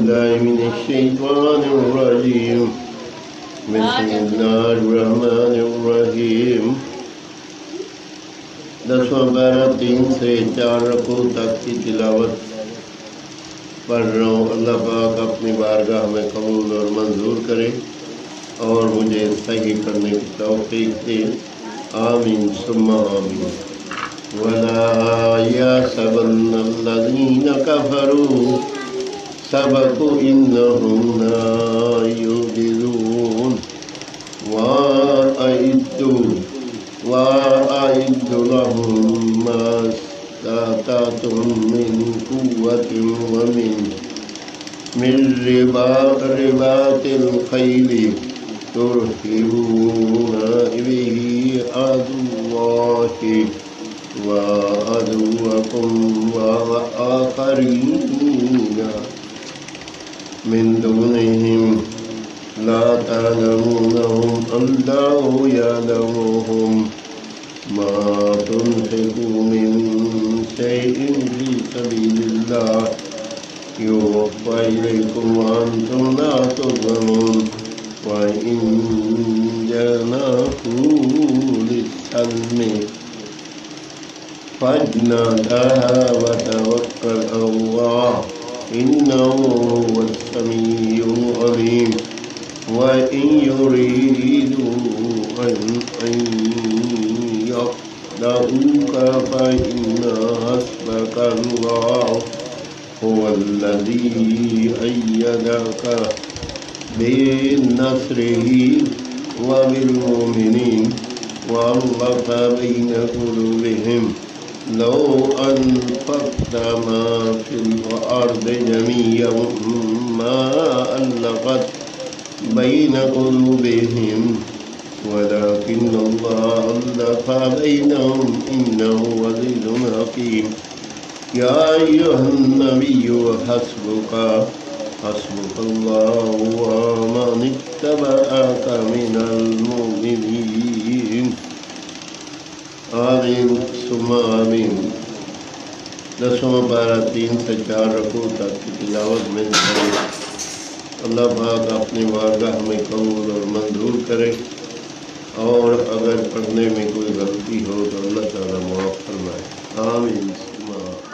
بالله من الشيطان الرجيم بسم الله الرحمن الرحیم۔ 10واں پارہ 3 سے 4 رکوع تک کی تلاوت پڑھ رہا ہوں۔ اللہ پاک اپنی بارگاہ میں قبول اور منظور کرے اور مجھے صحیح کرنے کی توفیق دے، آمین ثم آمین۔ وَلَا يَحْسَبَنَّ الَّذِينَ كَفَرُوا سَبَقُوا إِنَّهُمْ لَا يُعْجِزُونَ وَأَعِدُّوا لَهُم مَّا اسْتَطَعْتُم مِّن قُوَّةٍ وَمِن رِّبَاطِ الْخَيْلِ تُرْهِبُونَ بِهِ عَدُوَّ اللَّهِ وَعَدُوَّكُمْ وَآخَرِينَ مِن دُونِهِمْ لَا تَعْلَمُونَهُمْ اللَّهُ يَعْلَمُهُمْ مَا تُنْفِقُوا مِن شَيْءٍ فِي سَبِيلِ اللَّهِ يُوفَّ إِلَيْكُمْ وَأَنْتُمْ لَا تُظْلَمُونَ وَإِن جَنَحُوا لِلسَّلْمِ فَاجْنَحْ لَهَا وَتَوَكَّلْ عَلَى اللَّهِ إِنَّهُ هُوَ السَّمِيعُ الْعَلِيمُ۔ وَإِن يُرِيدُوا أَن يَخْدَعُوكَ فَإِنَّ حَسْبَكَ اللَّهُ هُوَ الَّذِي أَيَّدَكَ بِنَصْرِهِ وَبِالْمُؤْمِنِينَ وَأَلَّفَ بَيْنَ قُلُوبِهِمْ لَوْ أَنفَقْتَ مَا فِي الْأَرْضِ جَمِيعًا مَا أَلَّفْتَ بَيْنَ قُلُوبِهِمْ وَلَكِنَّ اللَّهَ أَلَّفَ بَيْنَهُمْ إِنَّهُ عَزِيزٌ حَكِيمٌ۔ يَا أَيُّهَا النَّبِيُّ حَسْبُكَ اللَّهُ وَمَنِ اتَّبَعَكَ مِنَ الْمُؤْمِنِينَ، آمین ثم آمین۔ 10واں پارہ 3 سے 4 رکوع تک کی تلاوت میں کریں۔ اللہ پاک اپنی بارگاہ میں قبول اور منظور کرے اور اگر پڑھنے میں کوئی غلطی ہو تو اللہ تعالیٰ معاف فرمائے، آمین ثم آمین۔